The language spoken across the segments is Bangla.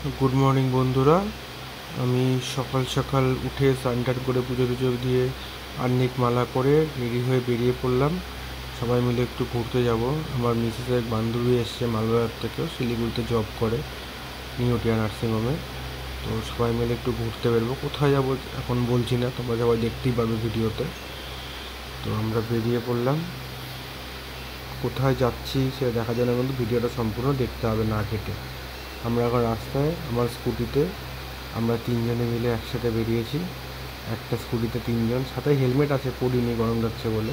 गुड मर्निंग बंधुरा আমি সকাল সকাল উঠে স্নান করে পুজো টুজো দিয়ে আর্নিক মালা করে রেডি হয়ে বেরিয়ে পড়লাম। সবাই মিলে একটু ঘুরতে যাব। আমার মিসেসের এক বান্ধবী এসছে মালবাজার থেকে, শিলিগুড়িতে জব করে নিউটিয়া নার্সিংহোমে। তো সবাই মিলে একটু ঘুরতে বেরবো। কোথায় যাবো এখন বলছি না, তোমরা সবাই দেখতেই পারবে ভিডিওতে। তো আমরা বেরিয়ে পড়লাম। কোথায় যাচ্ছি সেটা দেখা যায় না, কিন্তু ভিডিওটা সম্পূর্ণ দেখতে হবে না কেটে। আমরা এখন রাস্তায় আমার স্কুটিতে আমরা তিনজনে মিলে একসাথে বেরিয়েছি। একটা স্কুটিতে তিনজন, সাথে হেলমেট আছে, পরিনি গরম লাগছে বলে।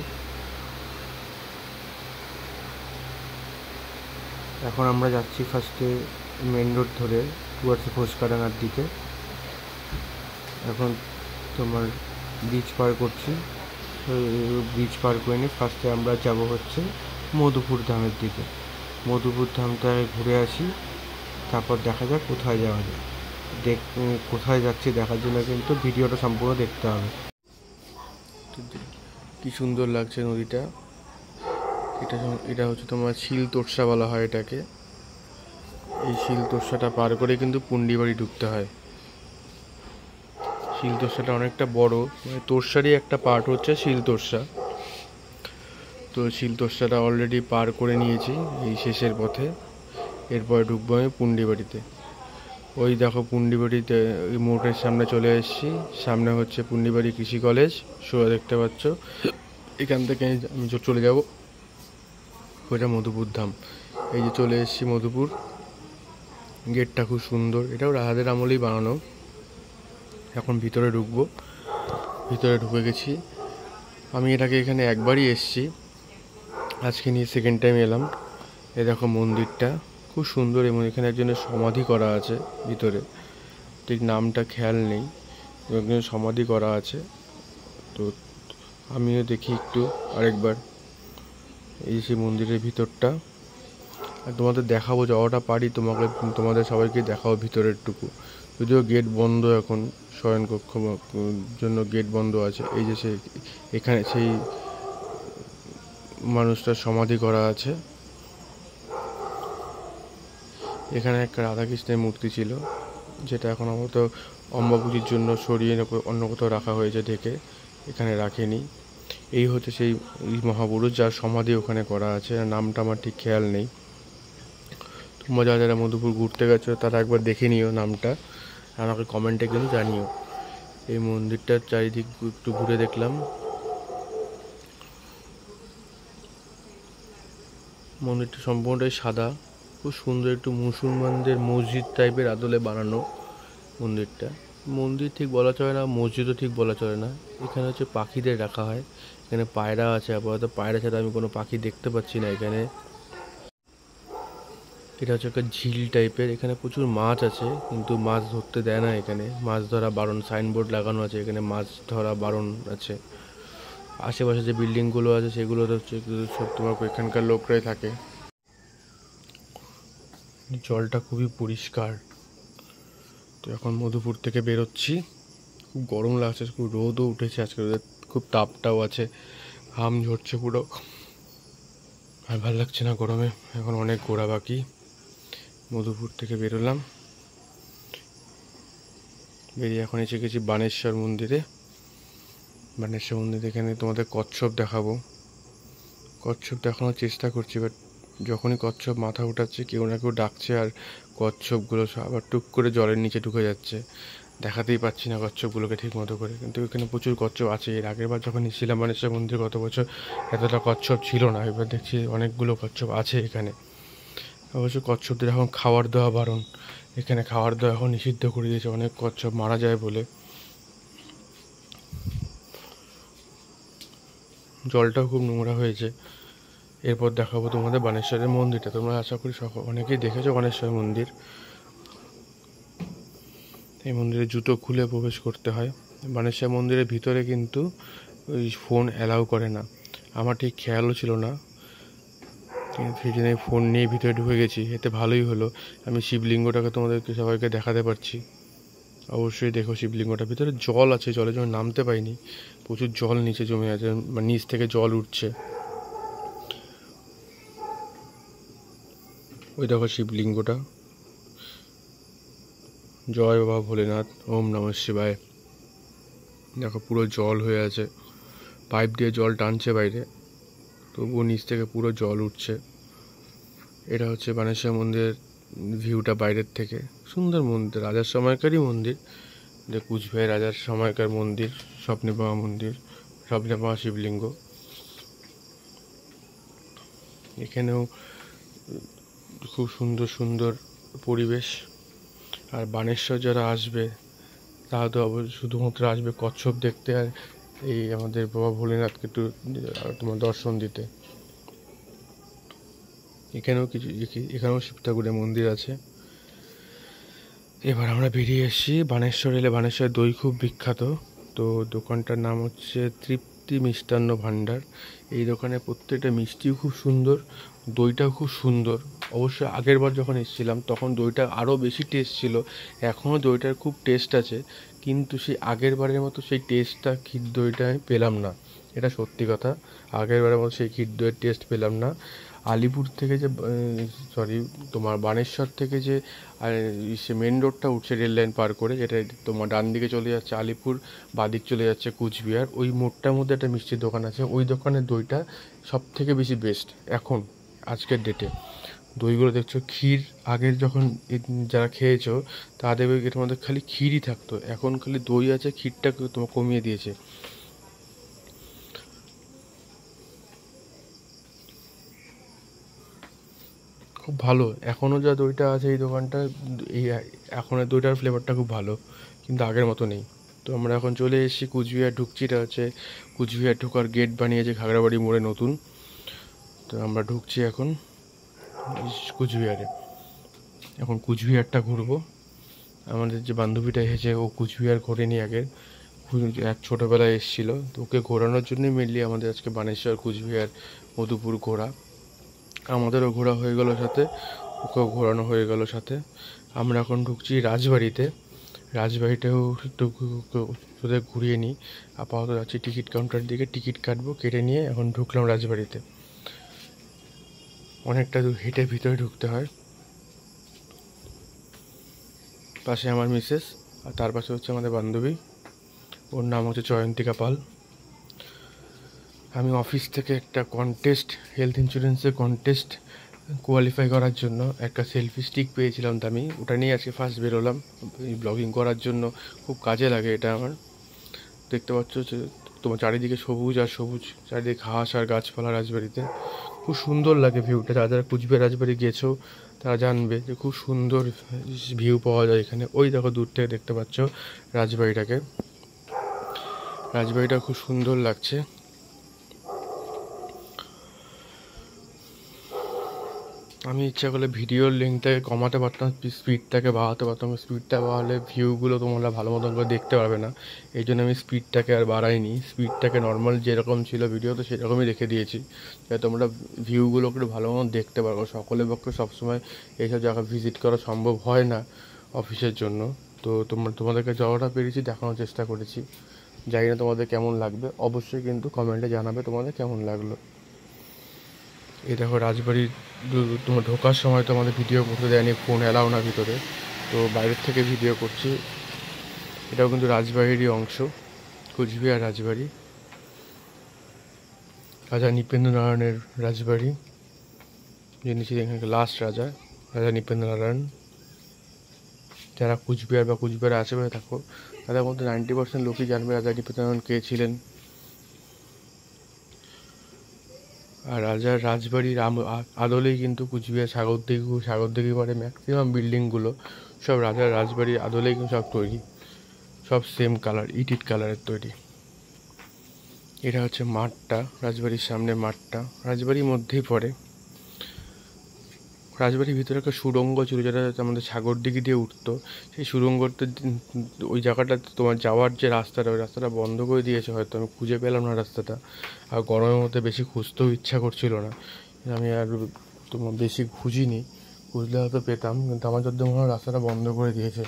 এখন আমরা যাচ্ছি ফার্স্টে মেন রোড ধরে টুয়ার্ডস ঘোষকাডাঙ্গার দিকে। এখন তোমার ব্রিজ পার করছি। ব্রিজ পার করে নিয়ে ফার্স্টে আমরা যাব হচ্ছে মধুপুর ধামের দিকে। মধুপুর ধামটা ঘুরে আসি, তারপর দেখা যাক কোথায় যাওয়া যায়। কোথায় যাচ্ছি দেখার জন্য কিন্তু ভিডিওটা সম্পূর্ণ দেখতে হবে। কি সুন্দর লাগছে নদীটা। এটা হচ্ছে তোমার শিল তোরসা বলা হয় এটাকে। এই শিল তোরসাটা পার করে কিন্তু পুন্ডিবাড়ি ঢুকতে হয়। শিল তোরসাটা অনেকটা বড়, মানে তোরসারই একটা পার্ট হচ্ছে শিল তোরসা। তো শিল তোরসাটা অলরেডি পার করে নিয়েছি এই শেষের পথে। এরপরে ঢুকবো আমি পুন্ডিবাড়িতে। ওই দেখো পুন্ডিবাড়িতে ওই মোড়ের সামনে চলে এসেছি। সামনে হচ্ছে পুন্ডিবাড়ি কৃষি কলেজ, সোজা দেখতে পাচ্ছ। এখান থেকে আমি চলে যাব ওইটা মধুপুর ধাম। এই যে চলে এসেছি মধুপুর। গেটটা খুব সুন্দর, এটাও রাজাদের আমলেই বানানো। এখন ভিতরে ঢুকবো। ভিতরে ঢুকে গেছি। আমি এটাকে এখানে একবারই এসেছি, আজকে নিয়ে সেকেন্ড টাইম এলাম। এই দেখো মন্দিরটা খুব সুন্দর, এবং এখানে একজনের সমাধি করা আছে ভিতরে, ঠিক নামটা খেয়াল নেই, একজনের সমাধি করা আছে। তো আমিও দেখি একটু আরেকবার এই সেই মন্দিরের ভিতরটা। আর তোমাদের দেখাবো, যাওয়াটা পারি তোমাদের সবাইকে দেখাবো ভিতরের টুকু। যদিও গেট বন্ধ এখন, শয়নকক্ষ জন্য গেট বন্ধ আছে। এই যে এখানে সেই মানুষটার সমাধি করা আছে। এখানে একটা রাধাকৃষ্ণের মূর্তি ছিল, যেটা এখন আপাতত অম্বাবুজির জন্য সরিয়ে অন্য কোথাও রাখা হয়েছে ঢেকে, এখানে রাখেনি। এই হচ্ছে সেই মহাপুরুষ যার সমাধি ওখানে করা আছে, নামটা আমার ঠিক খেয়াল নেই। তোমরা যারা যারা মধুপুর ঘুরতে গেছো তারা একবার দেখে নিও নামটা, আমাকে কমেন্টে কিন্তু জানিও। এই মন্দিরটার চারিদিক একটু ঘুরে দেখলাম। মন্দিরটা সম্পূর্ণটাই সাদা, খুব সুন্দর, একটু মুসলমানদের মসজিদ টাইপের আদলে বানানো মন্দিরটা। মন্দির ঠিক বলা চলে না, মসজিদও ঠিক বলা চলে না। এখানে হচ্ছে পাখিদের রাখা হয়। এখানে পায়রা আছে, আপাতত পায়রা ছাড়া আমি কোনো পাখি দেখতে পাচ্ছি না এখানে। এটা হচ্ছে একটা ঝিল টাইপের, এখানে প্রচুর মাছ আছে, কিন্তু মাছ ধরতে দেয় না এখানে। মাছ ধরা বারণ, সাইনবোর্ড লাগানো আছে এখানে, মাছ ধরা বারণ আছে। আশেপাশে যে বিল্ডিংগুলো আছে সেগুলোতে হচ্ছে সব তোমার এখানকার লোকরাই থাকে। জলটা খুবই পরিষ্কার। তো এখন মধুপুর থেকে বেরোচ্ছি। খুব গরম লাগছে, খুব রোদও উঠেছে আজকে, খুব তাপটাও আছে, ঘাম ঝরছে পুরো, আর ভালো লাগছে না গরমে। এখন অনেক ঘোরা বাকি। মধুপুর থেকে বেরোলাম, বেরিয়ে এখন এসে গেছি বানেশ্বর মন্দিরে। বানেশ্বর মন্দিরে এখানে তোমাদের কচ্ছপ দেখাবো। কচ্ছপ দেখানোর চেষ্টা করছি, বাট যখনই কচ্ছপ মাথা উঠাচ্ছে কেউ না কেউ ডাকছে, আর কচ্ছপগুলো আবার টুক করে জলের নিচে ঢুকে যাচ্ছে। দেখাতেই পাচ্ছি না কচ্ছপগুলোকে ঠিক মতো করে, কিন্তু এখানে প্রচুর কচ্ছপ আছে। এর আগের বার যখন এসেছিলাম বানেশ্বর মন্দির গত বছর, এতটা কচ্ছপ ছিল না। এবার দেখছি অনেকগুলো কচ্ছপ আছে এখানে। অবশ্য কচ্ছপদের এখন খাবার দেওয়া বারণ, এখানে খাবার দেওয়া এখন নিষিদ্ধ করে দিয়েছে, অনেক কচ্ছপ মারা যায় বলে। জলটাও খুব নোংরা হয়েছে। এরপর দেখাবো তোমাদের বানেশ্বরের মন্দিরটা। তোমরা আশা করি অনেকেই দেখেছো বানেশ্বর মন্দির। এই মন্দিরে জুতো খুলে প্রবেশ করতে হয়। বানেশ্বর মন্দিরের ভিতরে কিন্তু ওই ফোন অ্যালাউ করে না। আমার ঠিক খেয়ালও ছিল না, সেই জন্য ফোন নিয়ে ভিতরে ঢুকে গেছি। এতে ভালোই হলো, আমি শিবলিঙ্গটাকে তোমাদেরকে সবাইকে দেখাতে পারছি। অবশ্যই দেখো শিবলিঙ্গটার ভিতরে জল আছে, জলের জন্য নামতে পাইনি, প্রচুর জল নিচে জমে আছে, মানে নিচ থেকে জল উঠছে। ওই দেখো শিবলিঙ্গটা। জয় বাবা ভোলেনাথ, ওম নমঃ শিবায়। দেখো পুরো জল হয়ে আছে, পাইপ দিয়ে জল টানছে বাইরে, তবুও নিচ থেকে পুরো জল উঠছে। এটা হচ্ছে বানেশ্বর মন্দিরের ভিউটা বাইরের থেকে। সুন্দর মন্দির, রাজার সময়কারই মন্দির। যে কুচবিহার রাজার সময়কার মন্দির, স্বপ্নে পাওয়া মন্দির, স্বপ্নে পাওয়া শিবলিঙ্গ। এখানেও খুব সুন্দর সুন্দর পরিবেশ। আর বানেশ্বর যারা আসবে তারা তো শুধুমাত্র আসবে কচ্ছপ দেখতে আর এই আমাদের বাবা ভোলেনাথকে একটু তোমার দর্শন দিতে। এখানেও শিব ঠাকুরের মন্দির আছে। এবার আমরা বেরিয়ে এসেছি। বানেশ্বর এলে বানেশ্বরের দই খুব বিখ্যাত। তো দোকানটার নাম হচ্ছে তৃপ্তি মিষ্টান্ন ভাণ্ডার। এই দোকানে প্রত্যেকটা মিষ্টিও খুব সুন্দর, দইটাও খুব সুন্দর। অবশ্যই আগের বার যখন এসেছিলাম তখন দইটা আরও বেশি টেস্ট ছিল। এখনও দইটার খুব টেস্ট আছে, কিন্তু সেই আগের বারের মতো সেই টেস্টটা ক্ষীর দইটা আমি পেলাম না। এটা সত্যি কথা, আগের বারের মতো সেই ক্ষীর দইয়ের টেস্ট পেলাম না। আলিপুর থেকে যে তোমার বানেশ্বর থেকে যে সে মেন রোডটা উঠছে রেল লাইন পার করে, যেটা তোমার ডান দিকে চলে যাচ্ছে আলিপুর, বাদিক চলে যাচ্ছে কুচবিহার, ওই মোড়টার মধ্যে একটা মিষ্টির দোকান আছে। ওই দোকানের দইটা সব থেকে বেশি বেস্ট এখন আজকের ডেটে। দইগুলো দেখছো ক্ষীর, আগের যখন যারা খেয়েছো তাদের এর মধ্যে খালি ক্ষীরই থাকতো, এখন খালি দই আছে, ক্ষীরটা তোমার কমিয়ে দিয়েছে। খুব ভালো এখনও যা দইটা আছে এই দোকানটা, এই এখনের দইটার ফ্লেভারটা খুব ভালো, কিন্তু আগের মতো নেই। তো আমরা এখন চলে এসেছি কুচবিহার ঢুকছি। এটা হচ্ছে কুচবিহার ঢোকার গেট বানিয়েছে খাগড়াবাড়ি মোড়ে নতুন। তো আমরা ঢুকছি এখন কুচবিহারে। এখন কুচবিহারটা ঘুরবো। আমাদের যে বান্ধবীটা এসেছে ও কুচবিহার ঘোরেনি আগের, এক ছোটোবেলায় এসেছিলো, তো ওকে ঘোরানোর জন্যই মেনলি আমাদের আজকে বানেশ্বর, কুচবিহার, মধুপুর ঘোরা। আমাদেরও ঘোরা হয়ে গেল সাথে, ওকেও ঘোরানো হয়ে গেল সাথে। আমরা এখন ঢুকছি রাজবাড়িতে। রাজবাড়িটাও একটু ওদের ঘুরিয়ে নিই। আপাতত যাচ্ছি টিকিট কাউন্টার দিকে, টিকিট কাটবো, কেটে নিয়ে এখন ঢুকলাম রাজবাড়িতে। অনেকটা দূর হেঁটে ভিতরে ঢুকতে হয়। পাশে আমার মিসেস, আর তার পাশে হচ্ছে আমাদের বান্ধবী, ওর নাম হচ্ছে জয়ন্তিকা পাল। আমি অফিস থেকে একটা কন্টেস্ট, হেলথ ইন্স্যুরেন্সের কন্টেস্ট কোয়ালিফাই করার জন্য একটা সেলফি স্টিক পেয়েছিলাম দামি, ওটা নিয়ে আজকে ফার্স্ট বেরোলাম ব্লগিং করার জন্য। খুব কাজে লাগে এটা আমার। দেখতে পাচ্ছ যে তোমার চারিদিকে সবুজ আর সবুজ, চারিদিকে ঘাস আর গাছপালা রাজবাড়িতে। খুব সুন্দর লাগে ভিউটা। যারা যারা কুচবিহার রাজবাড়ি গেছো তারা জানবে যে খুব সুন্দর ভিউ পাওয়া যায় এখানে। ওই দেখো দূর থেকে দেখতে পাচ্ছ রাজবাড়িটাকে, রাজবাড়িটা খুব সুন্দর লাগছে। আমি ইচ্ছা করলে ভিডিওর লেন্থটাকে কমাতে পারতাম, স্পিডটাকে বাড়াতে পারতাম। স্পিডটা বাড়ালে ভিউগুলো তোমরা ভালো মতন করে দেখতে পারবে না, এই জন্য আমি স্পিডটাকে আর বাড়াইনি। স্পিডটাকে নর্মাল যেরকম ছিল ভিডিওতে সেরকমই রেখে দিয়েছি, যাতে তোমরা ভিউগুলো একটু ভালো মতন দেখতে পারো। সকলের পক্ষে সবসময় এইসব জায়গা ভিজিট করা সম্ভব হয় না অফিসের জন্য। তো তোমাদেরকে যতটা পেরেছি দেখানোর চেষ্টা করেছি। জানি না তোমাদের কেমন লাগবে, অবশ্যই কিন্তু কমেন্টে জানাবে তোমাদের কেমন লাগলো। এই দেখো রাজবাড়ির তোমার ঢোকার সময় তো আমাদের ভিডিও করতে দেয়নি, ফোন অ্যালাউ না ভিতরে, তো বাইরের থেকে ভিডিও করছি। এটাও কিন্তু রাজবাড়িরই অংশ, কুচবিহার রাজবাড়ি, রাজা নৃপেন্দ্রনারায়ণের রাজবাড়ি, যিনি ছিলেন এখানকার লাস্ট রাজা, রাজা নৃপেন্দ্রনারায়ণ। যারা কুচবিহার বা কুচবিহারে আশেপাশে থাকো তাদের মধ্যে 90% লোকই জানবে রাজা নৃপেন্দ্রনারায়ণ কে ছিলেন। আর রাজার রাজবাড়ির আদলেই কিন্তু কুচবিহার সাগরদিঘি পাড়ে ম্যাক্সিমাম বিল্ডিংগুলো সব রাজার রাজবাড়ির আদলেই কিন্তু সব তৈরি, সব সেম কালার, ইট কালারের তৈরি। এটা হচ্ছে মাঠটা, রাজবাড়ির সামনে মাঠটা, রাজবাড়ির মধ্যেই পড়ে। রাজবাড়ির ভিতরে একটা সুড়ঙ্গ ছিল, যেটা আমাদের সাগরদিঘি দিয়ে উঠতো। সেই সুড়ঙ্গটা, ওই জায়গাটা তোমার যাওয়ার যে রাস্তাটা, ওই রাস্তাটা বন্ধ করে দিয়েছে হয়তো, আমি খুঁজে পেলাম না রাস্তাটা। আর গরমের মধ্যে বেশি খুঁজতেও ইচ্ছা করছিল না, আমি আর তোমার বেশি খুঁজিনি, খুঁজলে হয়তো পেতাম, কিন্তু আমার যত মনে হয় রাস্তাটা বন্ধ করে দিয়েছে।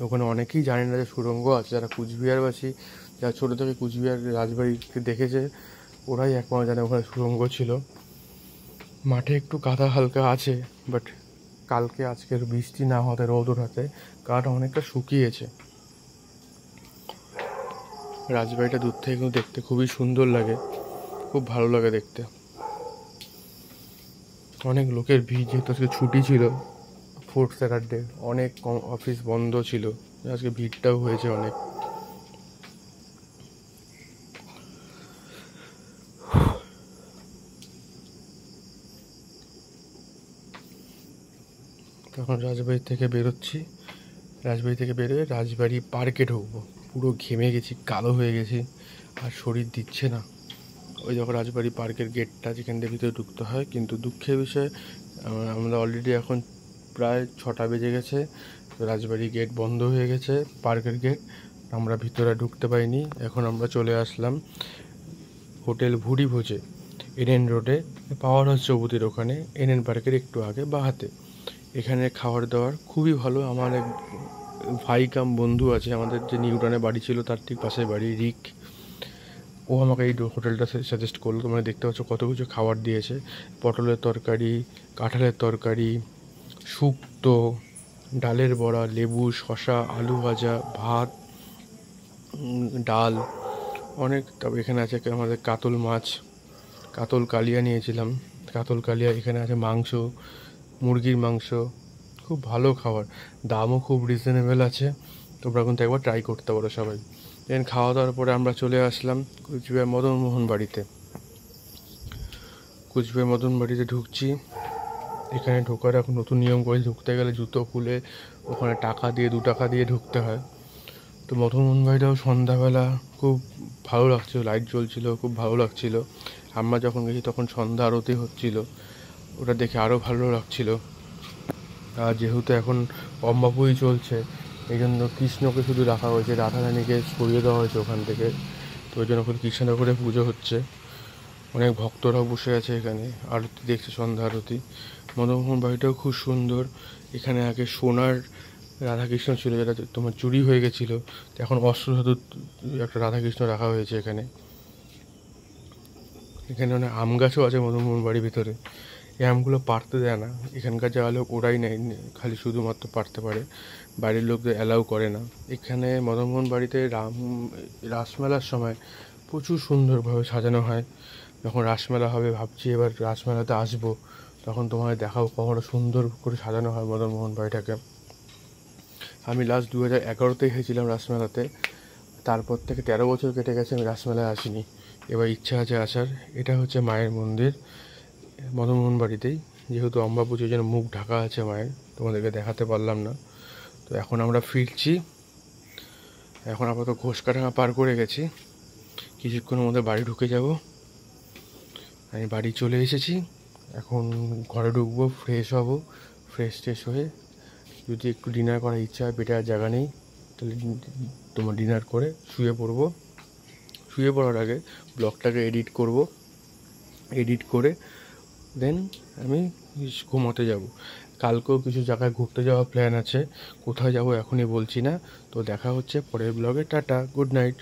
ওখানে অনেকেই জানে না যে সুড়ঙ্গ আছে। যারা কুচবিহারবাসী, যারা ছোটো থেকে কুচবিহার রাজবাড়িকে দেখেছে, ওরাই একমাত্র জানে ওখানে সুড়ঙ্গ ছিল। মাঠে একটু কাদা হালকা আছে, বাট কালকে আজকের বৃষ্টি না হতে রোদ ওঠাতে গাটা অনেকটা শুকিয়েছে। রাজবাড়িটা দূর থেকে কিন্তু দেখতে খুবই সুন্দর লাগে, খুব ভালো লাগে দেখতে। অনেক লোকের ভিড়, যেহেতু আজকে ছুটি ছিল, ফোর্থ স্যাটারডে, অনেক কম অফিস বন্ধ ছিল, আজকে ভিড়টাও হয়েছে অনেক। তখন রাজবাড়ি থেকে বেরোচ্ছি, রাজবাড়ি থেকে বেরোয় রাজবাড়ি পার্কে ঢুকবো। পুরো ঘেমে গেছি, কালো হয়ে গেছি, আর শরীর দিচ্ছে না। ওই যখন রাজবাড়ি পার্কের গেটটা, যেখান থেকে ভিতরে ঢুকতে হয়, কিন্তু দুঃখের বিষয় আমরা অলরেডি এখন প্রায় 6টা বেজে গেছে, রাজবাড়ি গেট বন্ধ হয়ে গেছে, পার্কের গেট, আমরা ভিতরে ঢুকতে পারিনি। এখন আমরা চলে আসলাম হোটেল ভুরি ভোজে, এনএন রোডে, পাওয়ার হাউস চৌপতির ওখানে, এনএন পার্কের একটু আগে বাহাতে। এখানে খাবার দাবার খুবই ভালো। আমার এক ভাই কাম বন্ধু আছে, আমাদের যে নিউটাউনে বাড়ি ছিল তার ঠিক পাশে বাড়ি, রিক, ও আমাকে এই হোটেলটা সাজেস্ট করলো। তোমরা দেখতে পাচ্ছ কত কিছু খাবার দিয়েছে, পটলের তরকারি, কাঁঠালের তরকারি, শুক্তো, ডালের বড়া, লেবু, শশা, আলু ভাজা, ভাত, ডাল, অনেক। তবে এখানে আছে আমাদের কাতল মাছ, কাতল কালিয়া নিয়েছিলাম, কাতল কালিয়া। এখানে আছে মাংস, মুরগির মাংস, খুব ভালো খাবার, দামও খুব রিজনেবল আছে। তোমরা কিন্তু একবার ট্রাই করতে পারো সবাই। দেন খাওয়া দাওয়ার পরে আমরা চলে আসলাম কুচবিহার মদনমোহন বাড়িতে। কুচবিহার মদন বাড়িতে ঢুকছি। এখানে ঢোকার এখন নতুন নিয়ম করে, ঢুকতে গেলে জুতো খুলে ওখানে টাকা দিয়ে 2 টাকা দিয়ে ঢুকতে হয়। তো মদনমোহন বাড়িটাও সন্ধ্যাবেলা খুব ভালো লাগছিলো, লাইট জ্বলছিল, খুব ভালো লাগছিলো। আমরা যখন গেছি তখন সন্ধ্যা আরতি হচ্ছিল, ওটা দেখে আরও ভালো লাগছিল। আর যেহেতু এখন অম্বাপুই চলছে, এই জন্য কৃষ্ণকে শুধু রাখা হয়েছে, রাধারানীকে সরিয়ে দেওয়া হয়েছে ওখান থেকে। তো ওই জন্য এখন কৃষ্ণনগরে পুজো হচ্ছে, অনেক ভক্তরাও বসে আছে এখানে, আরতি দেখছে, সন্ধ্যা আরতি। মদনমোহন বাড়িটাও খুব সুন্দর। এখানে আগে সোনার রাধাকৃষ্ণ ছিল, যেটা তোমার চুরি হয়ে গেছিলো, এখন অষ্টধাতু একটা রাধাকৃষ্ণ রাখা হয়েছে এখানে। এখানে অনেক আম গাছও আছে মদনমোহন বাড়ির ভিতরে। এই আমগুলো পাড়তে দেয় না, এখানকার যা লোক ওরাই নেয়, খালি শুধুমাত্র পাড়তে পারে, বাড়ির লোকদের অ্যালাউ করে না। এখানে মদনমোহন বাড়িতে রাসমেলার সময় প্রচুর সুন্দরভাবে সাজানো হয়। যখন রাসমেলা হবে, ভাবছি এবার রাসমেলাতে আসবো, তখন তোমায় দেখাও কখনো সুন্দর করে সাজানো হয় মদনমোহন বাড়িটাকে। আমি লাস্ট 2011-তে এসেছিলাম রাসমেলাতে, তারপর থেকে 13 বছর কেটে গেছে, আমি রাসমেলায় আসিনি। এবার ইচ্ছা আছে আসার। এটা হচ্ছে মায়ের মন্দির মদনমোহন বাড়িতেই, যেহেতু অম্বা পুজোর জন্য মুখ ঢাকা আছে মায়ের, তোমাদেরকে দেখাতে পারলাম না। তো এখন আমরা ফিরছি। এখন আপাতত ঘোষকাডাঙ্গা পার করে গেছি, কিছুক্ষণের মধ্যে বাড়ি ঢুকে যাব। আমি বাড়ি চলে এসেছি, এখন ঘরে ঢুকবো, ফ্রেশ হব। ফ্রেশ হয়ে যদি একটু ডিনার করার ইচ্ছা হয়, পেটে আর জায়গা নেই, তাহলে তোমার ডিনার করে শুয়ে পড়বো। শুয়ে পড়ার আগে ব্লগটাকে এডিট করব, এডিট করে দেন আমি ঘুমোতে যাব। কালকেও কিছু জায়গায় ঘুরতে যাওয়ার প্ল্যান আছে, কোথায় যাব এখনই বলছি না। তো দেখা হচ্ছে পরের ব্লগে, টাটা, গুড নাইট।